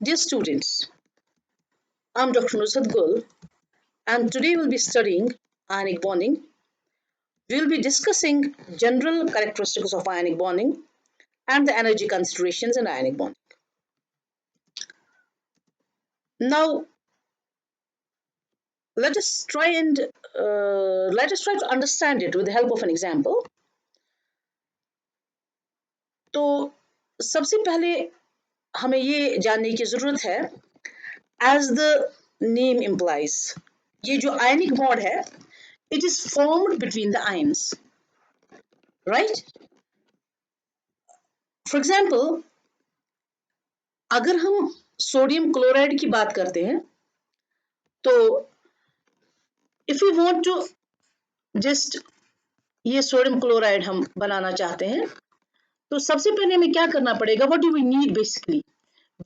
Dear students, I'm Dr. Nusrat Gul, and today we'll be studying ionic bonding. We'll be discussing general characteristics of ionic bonding and the energy considerations in ionic bonding. Now, let us try and to understand it with the help of an example. तो सबसे पहले हमें ये जानने की जरूरत है, as the name implies, ये जो ionic bond है, it is formed between the ions, right? For example, अगर हम सोडियम क्लोराइड की बात करते हैं तो if you want to just ये सोडियम क्लोराइड हम बनाना चाहते हैं तो सबसे पहले हमें क्या करना पड़ेगा, what do we need basically,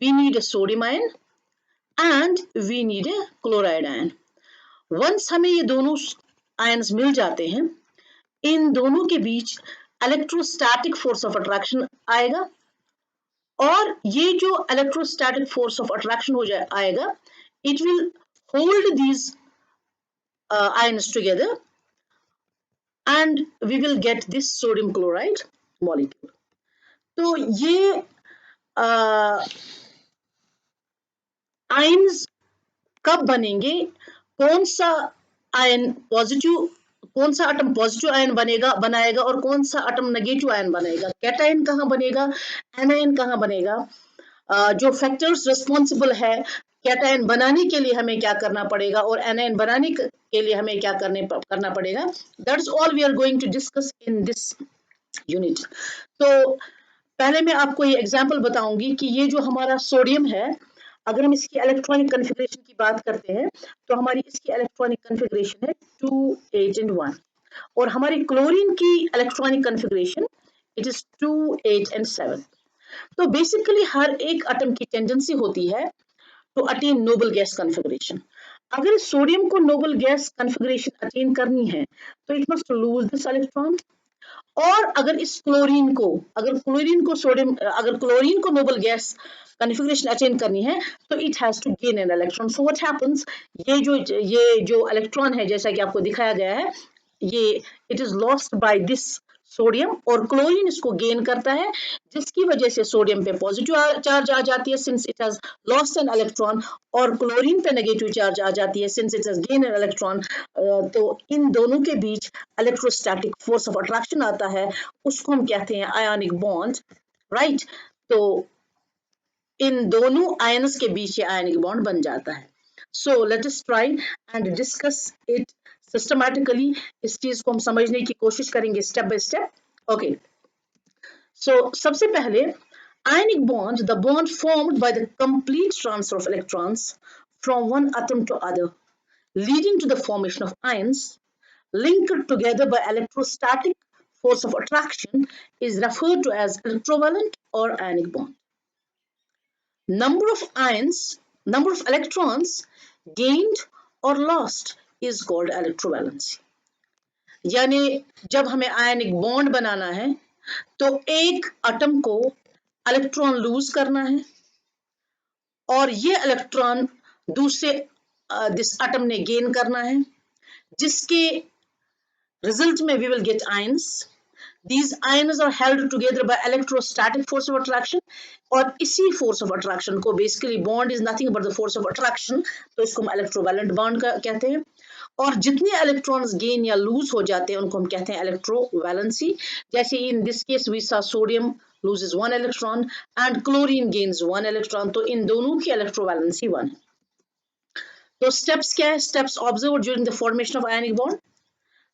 we need a sodium ion and we need a chloride ion. Once हमें ये दोनों आयन्स मिल जाते हैं, इन दोनों के बीच इलेक्ट्रोस्टैटिक फोर्स ऑफ अट्रैक्शन आएगा और ये जो इलेक्ट्रोस्टैटिक फोर्स ऑफ अट्रैक्शन हो जाए आएगा, it will hold these ions together and we will get this sodium chloride molecule. तो ये आयन्स कब बनेंगे, कौन सा आयन पॉजिटिव, कौन सा एटम पॉजिटिव आयन बनाएगा और कौन सा एटम नेगेटिव आयन बनेगा, कैटायन कहाँ बनेगा, एनायन कहाँ बनेगा, जो फैक्टर्स रिस्पॉन्सिबल है कैटायन बनाने के लिए हमें क्या करना पड़ेगा और एनायन बनाने के लिए हमें क्या करना पड़ेगा, that's all we are going to discuss in this unit. तो पहले मैं आपको ये एग्जांपल बताऊंगी कि ये जो हमारा सोडियम है, अगर हम इसकी इलेक्ट्रॉनिक कॉन्फ़िगरेशन की बात करते हैं तो हमारी इसकी इलेक्ट्रॉनिक कॉन्फ़िगरेशन है 2 8 and 1 और हमारी क्लोरीन की electronic configuration it is 2 8 and 7. तो बेसिकली हर एक एटम की टेंडेंसी होती है to attain noble gas configuration. अगर सोडियम को नोबल गैस कॉन्फ़िगरेशन अटेन करनी है तो it must lose this electron, और अगर इस क्लोरीन को, अगर क्लोरीन को सोडियम, अगर क्लोरीन को नोबल गैस कॉन्फ़िगरेशन अटेन करनी है तो it has to gain an electron. So what happens, ये जो इलेक्ट्रॉन है जैसा कि आपको दिखाया गया है, ये it is lost by this sodium और क्लोरीन इसको गेन करता है, जिसकी वजह से सोडियम पे पॉजिटिव चार्ज आ जाती है since it has lost an electron, और क्लोरीन पे नेगेटिव चार्ज आ जाती है since it has gain an electron. तो इन दोनों के बीच इलेक्ट्रोस्टैटिक फोर्स ऑफ अट्रैक्शन आता है, उसको हम कहते हैं आयोनिक बॉन्ड, राइट? तो इन दोनों आयन्स के बीच ये आयोनिक बॉन्ड बन जाता है. So let us try and discuss it systematically. इस चीज को हम समझने की कोशिश करेंगे स्टेप बाय स्टेप. ओके, सो सबसे पहले ionic bond, the bond formed by the complete transfer of electrons from one atom to other, leading to the formation of ions linked together by electrostatic force of attraction, is referred to as electrovalent or ionic bond. Number of ions, number of electrons gained or lost is called electrovalency. यानी जब हमें ionic bond बनाना है तो एक atom को electron lose करना है और ये इलेक्ट्रॉन दूसरे दिस एटम ने गेन करना है, जिसके रिजल्ट में we will get ions. These ions are held together by electrostatic force of attraction, और इसी force of attraction को basically bond is nothing but the force of attraction, तो इसको हम electrovalent bond कहते हैं. और जितने इलेक्ट्रॉन्स गेन या लूज हो जाते हैं उनको हम कहते हैं इलेक्ट्रोवैलेंसी. जैसे in this case we saw sodium loses one electron and chlorine gains one electron, तो इन दोनों की इलेक्ट्रोवैलेंसी 1 है. तो स्टेप्स क्या है, steps observe during the formation of ionic bond.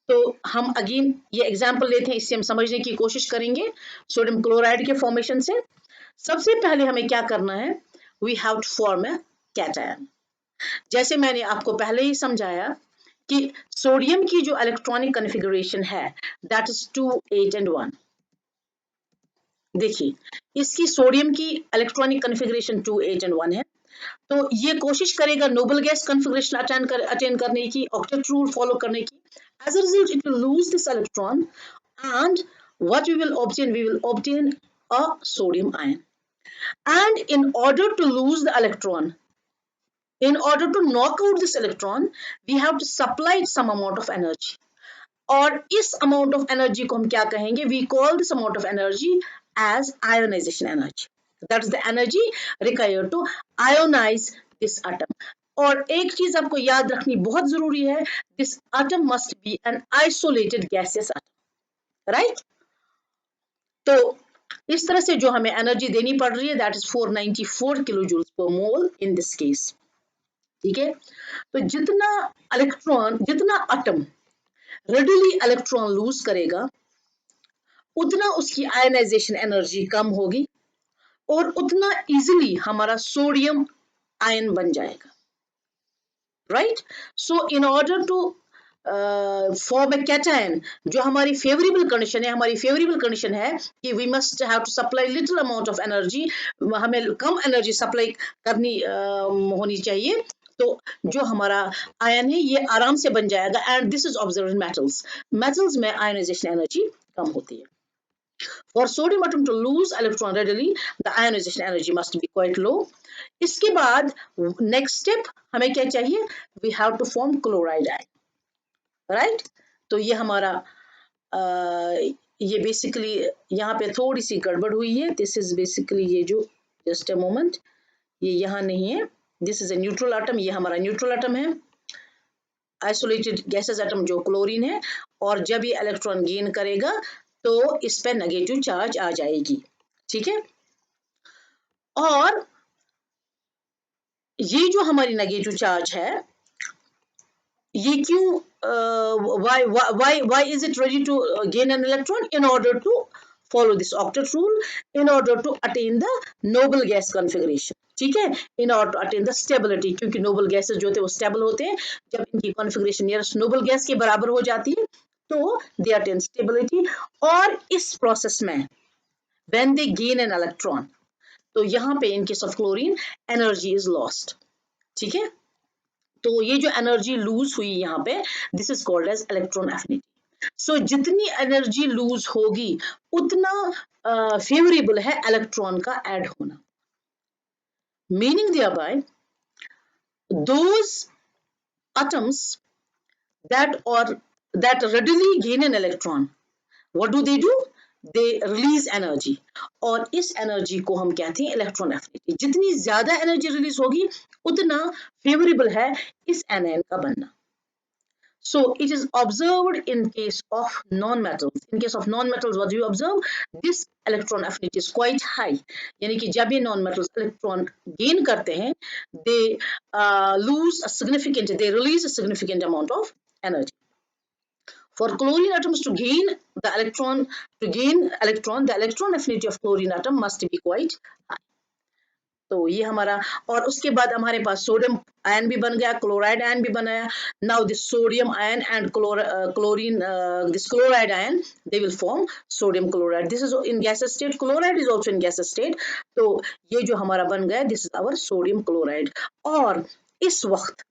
तो हम अगेन ये एग्जांपल लेते हैं, इससे हम समझने की कोशिश करेंगे सोडियम क्लोराइड के फॉर्मेशन से. सबसे पहले हमें क्या करना है, we have to form a cation. जैसे मैंने आपको पहले ही समझाया कि सोडियम की जो इलेक्ट्रॉनिक कॉन्फ़िगरेशन है दैट इज 2 8 and 1. देखिए इसकी सोडियम की इलेक्ट्रॉनिक कॉन्फ़िगरेशन 2 8 and 1 है, तो ये कोशिश करेगा नोबल गैस कॉन्फ़िगरेशन अटेन करने की, ऑक्टेट रूल फॉलो करने की. As a result, it will lose this electron, and what we will obtain a sodium ion. And in order to lose the electron, in order to knock out this electron, we have to supply it some amount of energy. और इस amount of energy को हम क्या कहेंगे? We call this amount of energy as ionization energy. That is the energy required to ionize this atom. और एक चीज आपको याद रखनी बहुत जरूरी है, this atom must be an isolated gaseous atom, right? तो इस तरह से जो हमें एनर्जी देनी पड़ रही है, that is 494 kilojoules per mole in this case. ठीक है, तो जितना इलेक्ट्रॉन, जितना एटम रेडिली इलेक्ट्रॉन लूज करेगा, उतना उसकी आयनाइजेशन एनर्जी कम होगी और उतना इजीली हमारा सोडियम आयन बन जाएगा, right? So in order to form a cation, जो हमारी फेवरेबल कंडीशन है, हमारी फेवरेबल कंडीशन है कि we must have to supply little amount of energy, हमें कम एनर्जी सप्लाई करनी होनी चाहिए, तो जो हमारा आयन है ये आराम से बन जाएगा. And this is observe in metals. Metals में आयनाइजेशन एनर्जी कम होती है. For sodium atom to lose electron readily, the ionization energy must be quite low. इसके बाद next step हमें क्या चाहिए? We have to form chloride ion, right? तो ये हमारा ये basically यहाँ पे थोड़ी सी गड़बड़ हुई है. This is basically ये जो just a moment, ये यहाँ नहीं है. This is a neutral atom. ये हमारा neutral atom है. Isolated gaseous atom जो क्लोरीन है, और जब ये इलेक्ट्रॉन गेन करेगा तो इस पे नेगेटिव चार्ज आ जाएगी. ठीक है, और ये जो हमारी नेगेटिव चार्ज है, ये क्यों, why is it ready to gain an electron? In order to follow this octet rule, in order to attain the noble gas configuration. ठीक है, in order to attain the stability, क्योंकि noble gases जो होते हैं वो stable होते हैं. जब इनकी configuration nearest noble gas के बराबर हो जाती है तो they attain stability. और इस process में when they gain an electron, तो यहाँ पे in case of chlorine energy is lost. ठीक है, तो ये जो एनर्जी लूज हुई यहाँ पे, this is called as electron affinity. So जितनी एनर्जी लूज होगी उतना फेवरेबल है इलेक्ट्रॉन का ऐड होना. Meaning thereby those atoms that readily gain an electron, what do? They release energy, और इस एनर्जी को हम कहते हैं इलेक्ट्रॉन एफिनिटी. जितनी ज्यादा एनर्जी रिलीज होगी उतना फेवरेबल है इस एनायन का बनना. So it is observed in case of non-metals. In case of non-metals, what do you observe? This electron affinity is quite high. यानी कि जब ये non-metals electron gain करते हैं, they release a significant amount of energy. For chlorine atoms to gain electron, the electron affinity of chlorine atom must be quite high. तो ये हमारा, और उसके बाद हमारे पास सोडियम आयन भी बन गया, क्लोराइड आयन भी बनाया. Now this sodium ion and chlorine, this chloride ion, they will form sodium chloride. This is in gases state, chloride is also in gases state. तो ये जो हमारा बन गया, this is our sodium chloride. और इस वक्त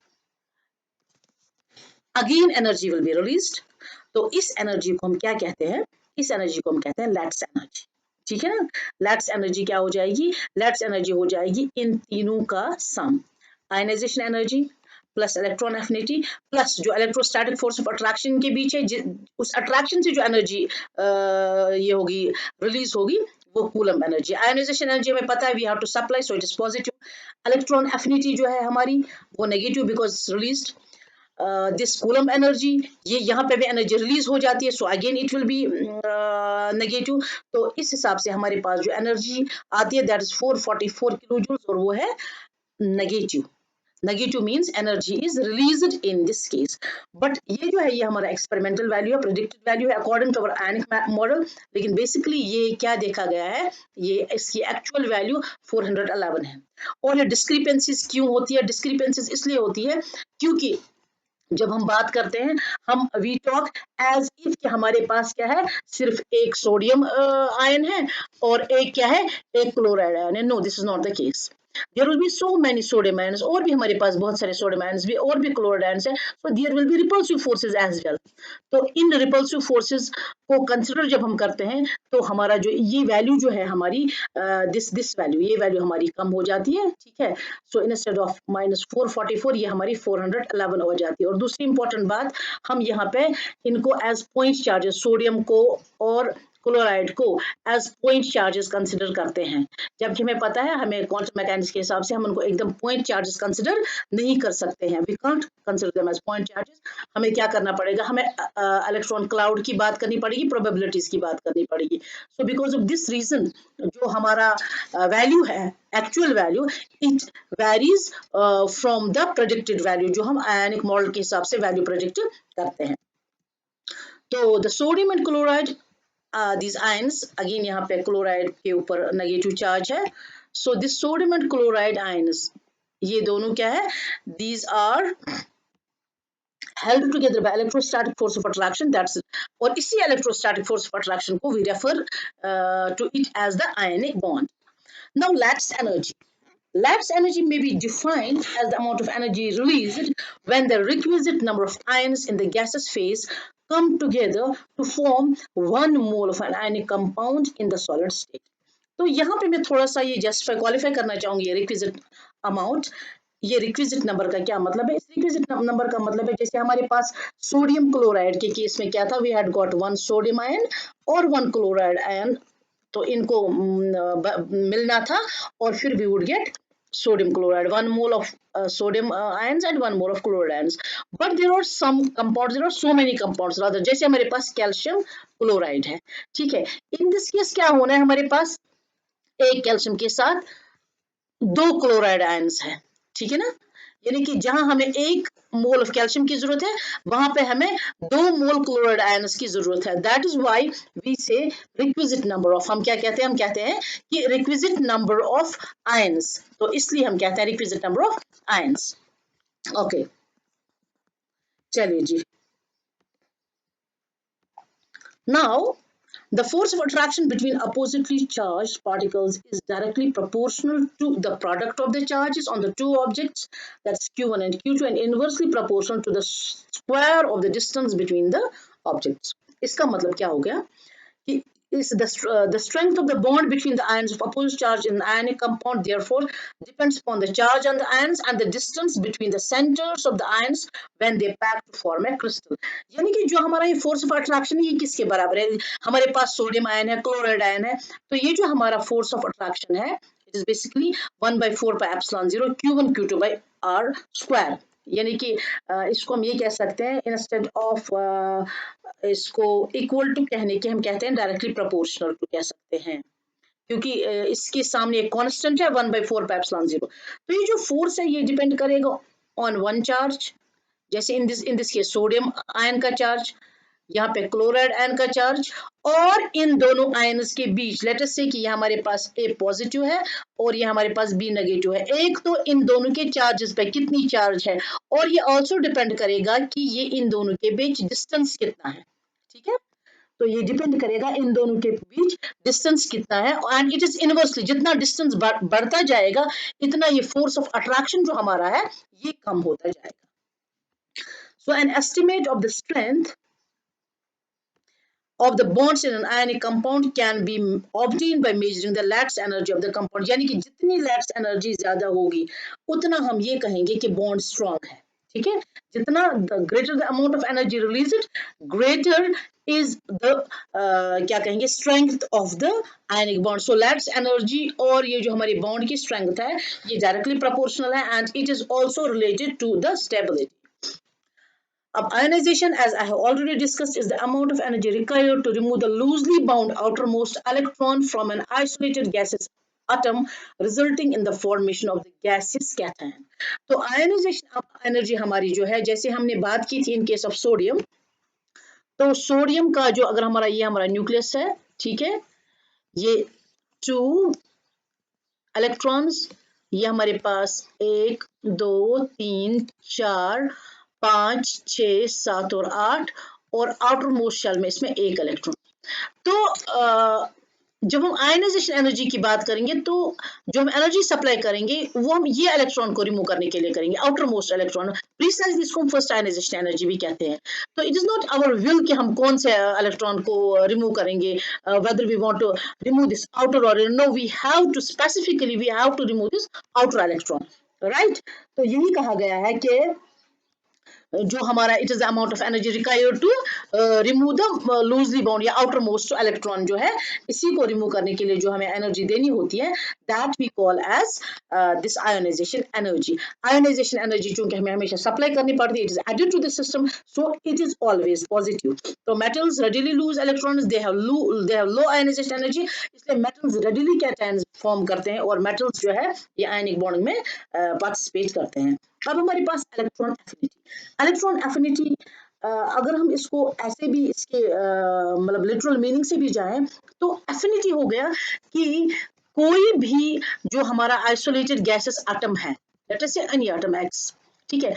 again energy will be released. तो इस एनर्जी को हम क्या कहते हैं? इस एनर्जी को हम कहते हैं लैट्स एनर्जी. ठीक है ना, लैट्स एनर्जी क्या हो जाएगी? लैट्स एनर्जी हो जाएगी इन तीनों का sum, ionization energy plus electron affinity plus जो इलेक्ट्रोस्टैटिक फोर्स ऑफ अट्रैक्शन के बीच है, उस अट्रैक्शन से जो एनर्जी ये होगी, रिलीज होगी, वो कूलम एनर्जी. आयनाइजेशन एनर्जी हमें पता है, we have to supply, so it is positive. Electron affinity जो है हमारी, वो negative because released. This coulomb energy, ये यहाँ पे भी एनर्जी रिलीज हो जाती है, so again it will be negative. तो इस हिसाब से हमारे पास जो एनर्जी आती है, दैट इज 444 किलोजूल्स, और वो है negative. Negative means energy is released in this case. But ये जो है, ये हमारा एक्सपेरिमेंटल वैल्यू है, प्रेडिक्टेड वैल्यू है according to our ionic model. लेकिन बेसिकली ये क्या देखा गया है, ये इसकी एक्चुअल वैल्यू 411 है. और ये डिस्क्रिपेंसीज क्यों होती है? डिस्क्रिपेंसीज इसलिए होती है क्योंकि जब हम बात करते हैं, हम वी टॉक एज इफ कि हमारे पास क्या है, सिर्फ एक सोडियम आयन है और एक क्या है, एक क्लोराइड आयन है. No, this is not the case. There will be so many sodium ions, और भी हमारे पास बहुत सारे सोडियम आयंस भी और भी क्लोराइड आयंस है, so there will be repulsive forces as well. तो इन रिपल्सिव फोर्सेस को कंसिडर जब हम करते हैं तो हमारा जो ये वैल्यू जो है हमारी दिस वैल्यू, ये वैल्यू हमारी कम हो जाती है, ठीक है। सो इंस्टेड ऑफ -444 ये हमारी 411 हो जाती है। और दूसरी इंपॉर्टेंट बात, हम यहाँ पे इनको एज पॉइंट चार्जेस, सोडियम को और क्लोराइड को एज पॉइंट चार्जेस कंसिडर करते हैं, जबकि हमें पता है हमें क्वांटम मैकेनिक्स के हिसाब से हम उनको एकदम पॉइंट चार्जेस कंसिडर नहीं कर सकते हैं, we can't consider them as point charges. हमें क्या करना पड़ेगा, हमें इलेक्ट्रॉन क्लाउड की बात करनी पड़ेगी, प्रोबेबिलिटीज की बात करनी पड़ेगी। So because of this reason जो हमारा वैल्यू है, actual value, it varies from the predicted value, जो हम आयनिक मॉडल के हिसाब से वैल्यू प्रेडिक्ट करते हैं। तो the sodium and chloride, these ions, again यहाँ पे क्लोराइड के ऊपर नेगेटिव चार्ज है, so this sodium and chloride ions, ये दोनों क्या है, these are held together by electrostatic force of attraction, that's, और इसी electrostatic force of attraction को we refer to it as the ionic bond. Now Lattice energy. Lattice energy may be defined as the amount of energy released when the requisite number of ions in the gaseous phase come together to form 1 mole of an ionic compound in the solid state. तो यहाँ पे मैं थोड़ा सा ये justify qualify करना चाहूंगी, ये रिक्विजिट अमाउंट, ये रिक्विजिट नंबर का क्या मतलब है। इस रिक्विजिट नंबर का मतलब है जैसे हमारे पास सोडियम क्लोराइड के केस में क्या था, we had got 1 sodium ion और 1 क्लोराइड आयन, तो इनको मिलना था और फिर we would get sodium chloride, 1 mole of sodium ions and 1 mole of chloride ions. But there are some compounds, there are so many compounds rather, जैसे हमारे पास calcium chloride है, ठीक है। इन दिस केस क्या होना है, हमारे पास एक कैल्शियम के साथ 2 क्लोराइड आयंस है, ठीक है ना, यानी कि जहां हमें 1 मोल ऑफ कैल्शियम की जरूरत है वहां पे हमें 2 मोल क्लोराइड आयंस की जरूरत है। दैट इज व्हाई वी से रिक्विजिट नंबर ऑफ, हम क्या कहते हैं, हम कहते हैं कि रिक्विजिट नंबर ऑफ आयंस, तो इसलिए हम कहते हैं requisite number of ions. Okay, चलिए जी। Now the force of attraction between oppositely charged particles is directly proportional to the product of the charges on the two objects, that's q1 and q2, and inversely proportional to the square of the distance between the objects. इसका मतलब क्या हो गया कि is the strength of the bond between the ions of opposite charge in an ionic compound therefore depends upon the charge on the ions and the distance between the centers of the ions when they pack to form a crystal. यानी कि जो हमारा ये force of attraction है ये किसके बराबर है, हमारे पास सोडियम आयन है, क्लोराइड आयन है, तो ये जो हमारा फोर्स ऑफ अट्रैक्शन है it is basically 1/4 pi epsilon 0 q1 q2 by r square, यानी कि इसको हम ये कह सकते हैं इंस्टेड ऑफ इसको इक्वल टू कहने के हम कहते हैं डायरेक्टली प्रोपोर्शनल टू कह सकते हैं, क्योंकि इसके सामने एक कांस्टेंट है 1/4 पाई एप्सिलॉन 0। तो ये जो फोर्स है ये डिपेंड करेगा ऑन वन चार्ज, जैसे in this case sodium ion का चार्ज, यहाँ पे क्लोराइड आयन का चार्ज, और इन दोनों आयन्स के बीच लेट अस से कि ये हमारे पास ए पॉजिटिव है और ये हमारे पास बी नेगेटिव है, एक तो इन दोनों के चार्जेस पे कितनी चार्ज है, और ये ऑल्सो डिपेंड करेगा कि ये इन दोनों के बीच डिस्टेंस कितना है, ठीक है। तो ये डिपेंड करेगा इन दोनों के बीच डिस्टेंस कितना है, एंड इट इज इनवर्सली, जितना डिस्टेंस बढ़ता जाएगा इतना ये फोर्स ऑफ अट्रैक्शन जो हमारा है ये कम होता जाएगा। So an estimate of the strength of the bonds in an ionic compound can be obtained by measuring the lattice energy of the compound, यानी कि जितनी lattice energy ज्यादा होगी उतना हम ये कहेंगे कि bond strong है, ठीक है। जितना the greater the amount of energy released, greater is the क्या कहेंगे strength of the ionic bond. So lattice energy और ये जो हमारी bond की strength है ये directly proportional है and it is also related to the stability. अब ionization, as I have already discussed, is the amount of energy required to remove the loosely bound outermost electron from an isolated gaseous atom, resulting in the formation of the gaseous cation. तो ionization energy हमारी जो है, जैसे हमने बात की थी in case of sodium, तो सोडियम का जो अगर हमारा ये हमारा न्यूक्लियस है, ठीक है, ये 2 इलेक्ट्रॉन्स, ये हमारे पास 1 2 3 4 5 6 7 और 8, और आउटर मोस्ट शेल में इसमें 1 इलेक्ट्रॉन। तो जब हम आयनाइजेशन एनर्जी की बात करेंगे तो जो हम एनर्जी सप्लाई करेंगे वो हम ये इलेक्ट्रॉन को रिमूव करने के लिए करेंगे, आउटर मोस्ट इलेक्ट्रॉन, प्रिसाइजली इसको हम फर्स्ट आयनाइजेशन एनर्जी भी कहते हैं। तो it is not our will कि हम कौन से इलेक्ट्रॉन को रिमूव करेंगे, whether we want to remove this outer or no, we have to specifically we have to remove this outer electron, right. तो यही कहा गया है कि जो हमारा it is amount of energy required to remove the loosely bound या outermost electron जो है, इसी को रिमूव करने के लिए जो हमें एनर्जी देनी होती है, that we call as this ionization energy. Ionization energy चूंकि हमें हमेशा सप्लाई करनी पड़ती है, it is added to the system, so it is always positive. तो metals readily lose electrons, they have low ionization energy, इसलिए मेटल्स रेडिली कैटायंस फॉर्म करते हैं और मेटल्स जो है ये आयनिक बॉन्ड में पार्टिसिपेट करते हैं। अब हमारे पास इलेक्ट्रॉन एफिनिटी। इलेक्ट्रॉन एफिनिटी अगर हम इसको ऐसे भी इसके मतलब लिटरल मीनिंग से भी जाएं तो एफिनिटी हो गया कि कोई भी जो हमारा आइसोलेटेड गैसेस एटम है, लेट अस से एनी एटम एक्स, ठीक है,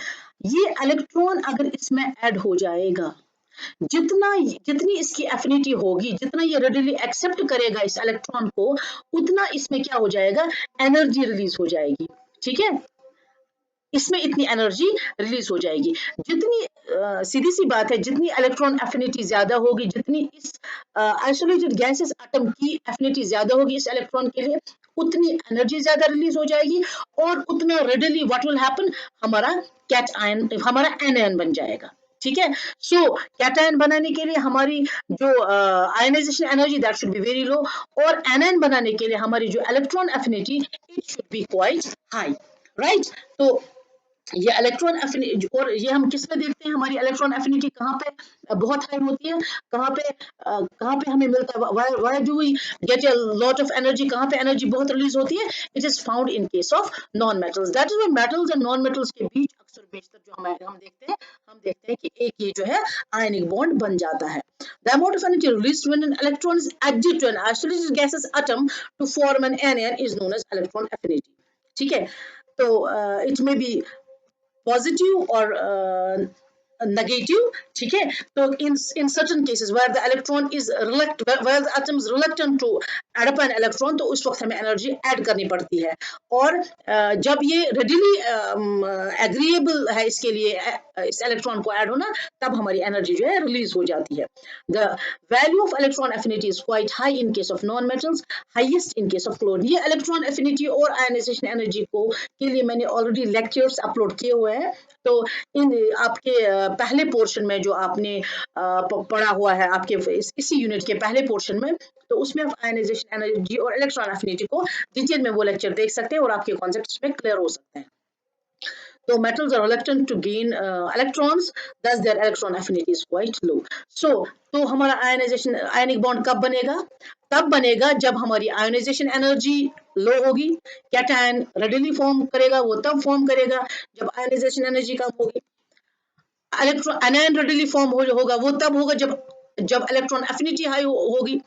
ये इलेक्ट्रॉन अगर इसमें ऐड हो जाएगा, जितना जितनी इसकी एफिनिटी होगी, जितना ये रेडिली एक्सेप्ट करेगा इस इलेक्ट्रॉन को, उतना इसमें क्या हो जाएगा, एनर्जी रिलीज हो जाएगी, ठीक है, इसमें इतनी एनर्जी रिलीज हो जाएगी। जितनी सीधी सी बात है, जितनी इलेक्ट्रॉन एफिनिटी ज्यादा होगी, जितनी इस आइसोलेटेड गैसेस एटम की एफिनिटी ज्यादा होगी इस इलेक्ट्रॉन के लिए, उतनी एनर्जी ज्यादा रिलीज हो जाएगी और उतना रेडिली व्हाट विल हैपन, हमारा कैट आयन, हमारा एनआयन बन जाएगा, ठीक है। सो कैटायन बनाने के लिए हमारी जो ionization energy that should be very low, और एनआयन बनाने के लिए हमारी जो electron affinity it should be quite high, right. तो ये इलेक्ट्रॉन एफिनिटी, और ये हम किस में देखते हैं, हमारी इलेक्ट्रॉन एफिनिटी कहाँ पे बहुत हाई होती है, कहाँ पे हमें मिलता है, why do we get a lot of energy, कहाँ पे एनर्जी बहुत रिलीज होती है, it is found in case of non metals, that is why metals and non metals के बीच अक्सर बेशतर जो हम देखते हैं कि एक ये जो है आयनिक बॉन्ड बन जाता है। The amount of energy released when an electron is added to an isolated gaseous atom to form an anion is known as electron affinity, ठीक है। तो इट मे बी पॉजिटिव और नेगेटिव, ठीक है। तो in certain cases where the electron is where the atom is reluctant to add up an electron, तो उस वक्त हमें एनर्जी ऐड करनी पड़ती है, और जब ये रेडिली एग्रीएबल है इसके लिए इस इलेक्ट्रॉन को ऐड होना, तब हमारी एनर्जी जो है रिलीज हो जाती है। The value of electron affinity is quite high in case of non metals, highest in case of chlorine. ये इलेक्ट्रॉन एफिनिटी और आयनाइजेशन एनर्जी को के लिए मैंने ऑलरेडी लेक्चर्स अपलोड किए हुए हैं, तो इन आपके पहले पोर्शन में जो आपने पढ़ा हुआ है, आपके इसी यूनिट के पहले पोर्शन में, तो उसमें आप आयनाइजेशन एनर्जी और इलेक्ट्रॉन एफिनिटी को डिटेल में वो लेक्चर देख सकते हैं और आपके कॉन्सेप्ट्स में क्लियर हो सकते हैं। So metals are reluctant to gain electrons, thus their electron affinity is quite low. So तो हमारा आयनाइजेशन आयनिक बॉन्ड कब बनेगा, तब बनेगा जब हमारी आयोनाइजेशन एनर्जी लो होगी, कैटायन रेडिली फॉर्म करेगा, वो तब फॉर्म करेगा जब आयोनाइजेशन एनर्जी कम होगी, इलेक्ट्रॉन एनायन रेडिली फॉर्म होगा, वो तब होगा जब इलेक्ट्रॉन एफिनिटी हाई होगी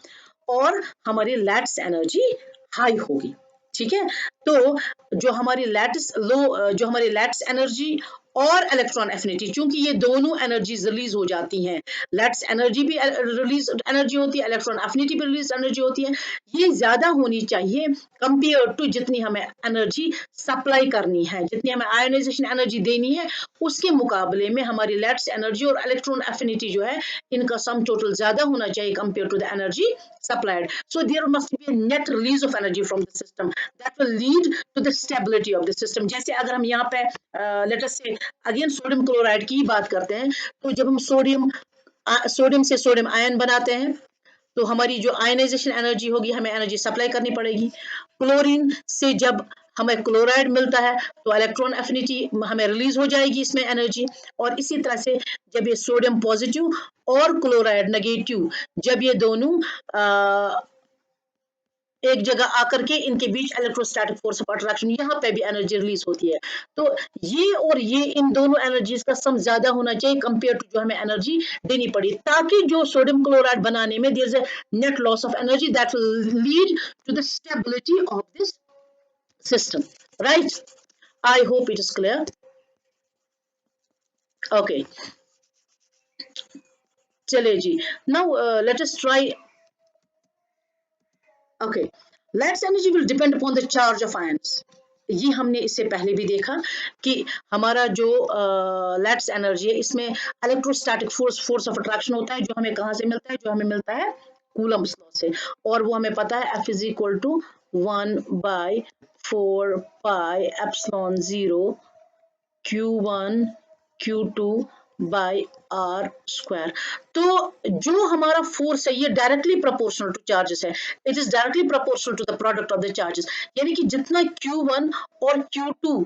और हमारी लैट्स एनर्जी हाई होगी, ठीक है। तो जो हमारी लैट्स एनर्जी और इलेक्ट्रॉन एफिनिटी, चूंकि ये दोनों एनर्जीज रिलीज हो जाती हैं, लैट्स एनर्जी भी रिलीज एनर्जी होती है, इलेक्ट्रॉन एफिनिटी भी रिलीज एनर्जी होती है, ये ज्यादा होनी चाहिए कंपेयर टू जितनी हमें एनर्जी सप्लाई करनी है, जितनी हमें आयोनाइजेशन एनर्जी देनी है, उसके मुकाबले में हमारी लैट्स एनर्जी और इलेक्ट्रॉन एफिनिटी जो है, इनका सम टोटल ज्यादा होना चाहिए compare to the energy supplied. So there must be a net release of energy from the system that will lead to the stability of the system. जैसे अगर हम यहाँ पे let us say again sodium chloride की बात करते हैं, तो जब हम सोडियम से सोडियम आयन बनाते हैं, तो हमारी जो आयनाइजेशन एनर्जी होगी, हमें एनर्जी सप्लाई करनी पड़ेगी। क्लोरीन से जब हमें क्लोराइड मिलता है तो इलेक्ट्रॉन एफिनिटी हमें रिलीज हो जाएगी इसमें एनर्जी, और इसी तरह से जब ये सोडियम पॉजिटिव और क्लोराइड नेगेटिव, जब ये दोनों एक जगह आकर के इनके बीच इलेक्ट्रोस्टैटिक फोर्स ऑफ अट्रैक्शन, यहाँ पे भी एनर्जी रिलीज होती है। तो ये इन दोनों एनर्जीज का सम ज्यादा होना चाहिए कंपेयर टू जो हमें एनर्जी देनी पड़ी, ताकि जो सोडियम क्लोराइड बनाने में there is a net loss of energy that will lead to the stability of this system, right. I hope it is clear. Okay, चलिए जी, now let us try okay, let's energy will depend upon the charge of ions. ये हमने इससे पहले भी देखा कि हमारा जो लेट्स एनर्जी है इसमें electrostatic force, force of attraction होता है, जो हमें कहाँ से मिलता है, जो हमें मिलता है कूलम्ब्स लॉ से, और वो हमें पता है F is equal to 1/4 pi epsilon 0 Q1 Q2 by R square. तो जो हमारा फोर्स है ये डायरेक्टली प्रोपोर्शनल टू चार्जेस है, it is directly proportional to the product of the charges. यानी कि जितना Q1 और Q2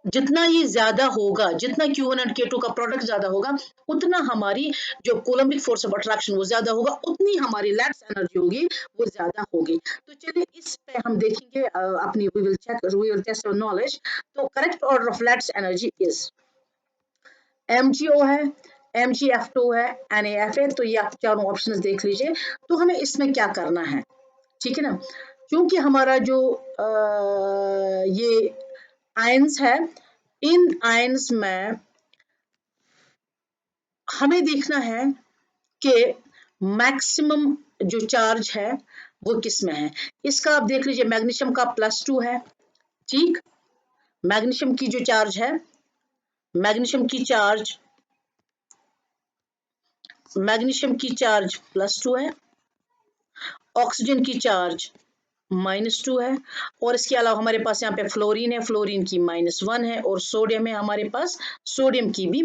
जितना ये ज्यादा होगा, जितना Q1 एंड Q2 का प्रोडक्ट ज्यादा होगा, उतना हमारी जो कोलम्बिक फोर्स ऑफ अट्रैक्शन वो ज्यादा होगा, उतनी हमारी लैट्स एनर्जी होगी वो ज्यादा होगी। तो चलिए इस पे हम देखेंगे अपनी we will test our knowledge. तो correct order of lattice energy is MgO है, MgF2 है, NaF है। तो ये आप चारों ऑप्शंस देख लीजिए। तो हमें इसमें क्या करना है, ठीक है ना, क्योंकि हमारा जो ये आयंस है, इन आयंस में हमें देखना है कि मैक्सिमम जो चार्ज है वो किस में है। इसका आप देख लीजिए, मैग्नीशियम का +2 है, ठीक। मैग्नीशियम की जो चार्ज है, मैग्नीशियम की चार्ज +2 है, ऑक्सीजन की चार्ज -2 है, और इसके अलावा हमारे पास यहाँ पे फ्लोरीन है, फ्लोरीन की -1 है, और सोडियम है हमारे पास, सोडियम की भी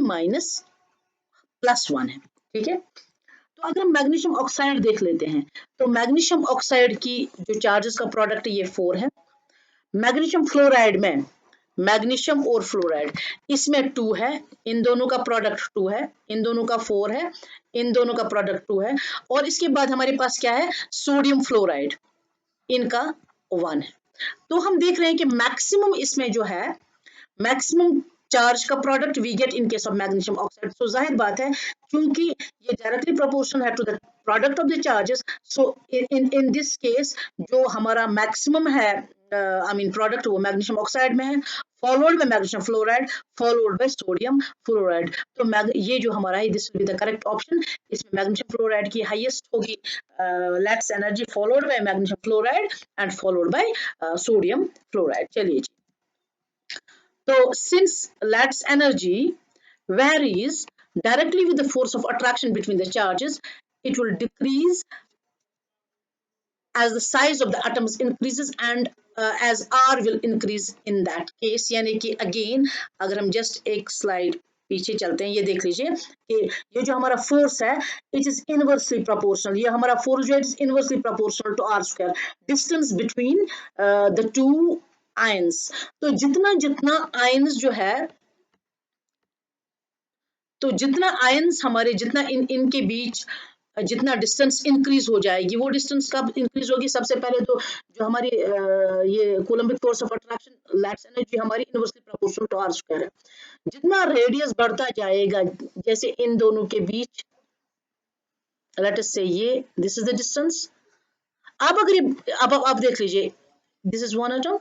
+1 है, ठीक है। तो अगर हम मैग्नीशियम ऑक्साइड देख लेते हैं, तो मैग्नीशियम ऑक्साइड की जो चार्जेस का प्रोडक्ट ये 4 है। मैग्नीशियम फ्लोराइड में, मैग्नीशियम और फ्लोराइड इसमें 2 है, इन दोनों का प्रोडक्ट 2 है, इन दोनों का 4 है, इन दोनों का प्रोडक्ट 2 है, और इसके बाद हमारे पास क्या है, सोडियम फ्लोराइड, इनका 1 है। तो हम देख रहे हैं कि मैक्सिमम इसमें जो है, मैक्सिमम चार्ज का product we get in case of magnesium oxide. So जाहिर बात है, क्योंकि ये डायरेक्टली प्रोपोर्शनल है to the product of the charges, so in this case जो हमारा मैक्सिमम है, आई मीन प्रोडक्ट, वो मैग्नीशियम ऑक्साइड में है, followed by magnesium fluoride, followed by sodium fluoride. तो ये जो हमारा है, this will be the correct option. इसमें मैग्नीशियम फ्लोराइड की हाईएस्ट होगी lattice energy, followed by magnesium fluoride and followed by sodium fluoride. चलिए जी, so since Lat's energy varies directly with the force of attraction between the charges, it will decrease as the size of the atoms increases and as R will increase in that case। यानी कि again अगर हम just एक slide पीछे चलते हैं, ये देख लीजिए कि ये जो हमारा फोर्स है, इट इज इनवर्सली प्रोपोर्शनल। ये हमारा फोर्स जो है, it is inversely proportional to R square, distance between the two ions. तो जितना जितना आयंस जो है, तो जितना आयंस हमारे, जितना इनके बीच जितना डिस्टेंस इंक्रीज हो जाएगी, वो डिस्टेंस कब इंक्रीज होगी, सबसे पहले तो जो हमारी ये coulombic force of attraction, lattice energy हमारी inversely proportional to r square है। जितना रेडियस बढ़ता जाएगा, जैसे इन दोनों के बीच, लेट अस से ये दिस इज द डिस्टेंस। अब अगर ये अब देख लीजिए, this is one atom,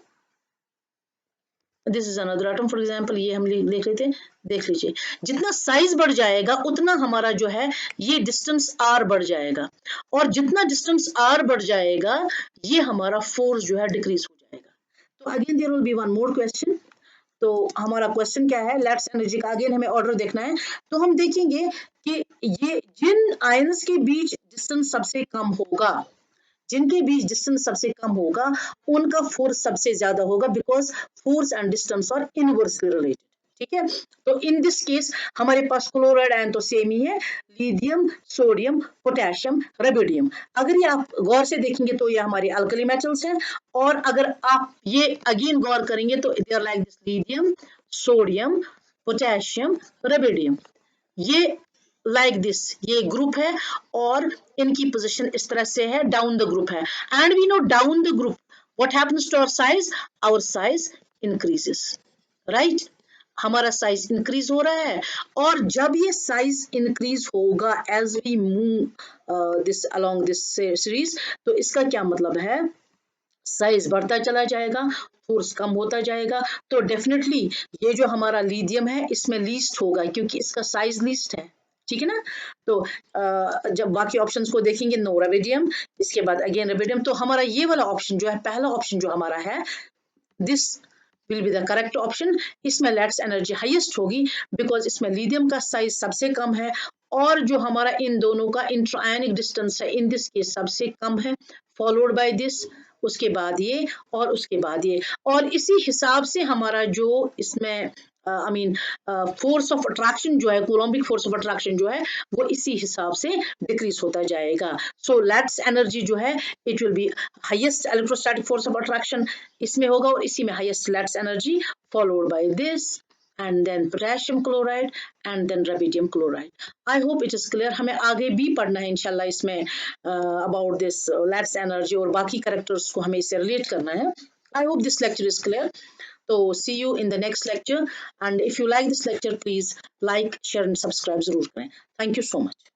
this is another atom for example, ये हम देख लेते हैं, देख लीजिए जितना साइज बढ़ जाएगा उतना हमारा जो है ये डिस्टेंस r बढ़ जाएगा, और जितना डिस्टेंस r बढ़ जाएगा ये हमारा फोर्स जो है डिक्रीज हो जाएगा। तो again there will be one more question. तो हमारा क्वेश्चन क्या है, लेट्स एनर्जी का अगेन हमें ऑर्डर देखना है। तो हम देखेंगे कि ये जिन आयंस के बीच डिस्टेंस सबसे कम होगा, जिनके बीच डिस्टेंस सबसे कम होगा, उनका फोर्स सबसे ज्यादा होगा, because force and distance are inversely related, ठीक है। तो इन दिस केस हमारे पास क्लोराइड आयन तो सेम ही है, लिथियम, सोडियम, पोटेशियम, रेबिडियम। अगर ये आप गौर से देखेंगे तो ये हमारे अल्कली मेटल्स हैं, और अगर आप ये अगेन गौर करेंगे तो they are like this, lithium, sodium, potassium, rubidium, ये लाइक दिस, ये ग्रुप है, और इनकी पोजीशन इस तरह से है, डाउन द ग्रुप है। And we know down the group what happens to our size increases, right. हमारा साइज इंक्रीज हो रहा है, और जब ये साइज इंक्रीज होगा as we move this along this series, तो इसका क्या मतलब है, साइज बढ़ता चला जाएगा, फोर्स कम होता जाएगा। तो डेफिनेटली ये जो हमारा लिथियम है इसमें लीस्ट होगा, क्योंकि इसका साइज लीस्ट है, ठीक है ना। तो जब बाकी ऑप्शंस को देखेंगे, नो रेबिडियम, इसके बाद अगेन रेबिडियम, तो हमारा ये वाला ऑप्शन जो है, पहला ऑप्शन जो हमारा है, this will be the correct option. इसमें लेट्स एनर्जी हाईएस्ट होगी बिकॉज इसमें लिथियम का साइज सबसे कम है और जो हमारा इन दोनों का इंट्रायनिक डिस्टेंस है इन दिस केस सबसे कम है, फॉलोड बाय दिस, उसके बाद ये और उसके बाद ये, और इसी हिसाब से हमारा जो इसमें I mean force of attraction जो है, कोलम्बिक फोर्स ऑफ अट्रैक्शन जो है, वो इसी हिसाब से डिक्रीज होता जाएगा। सो लेट्स एनर्जी जो है, it will B highest electrostatic force of attraction इसमें होगा और इसी में highest let's energy, followed by this and then potassium chloride and then rubidium chloride. I hope it is clear. हमें आगे भी पढ़ना है इंशाल्लाह इसमें about this Lats energy और बाकी कैरेक्टर्स को हमें इससे रिलेट करना है. I hope this lecture is clear. So see you in the next lecture, and if you like this lecture please like, share and subscribe जरूर करें. Thank you so much.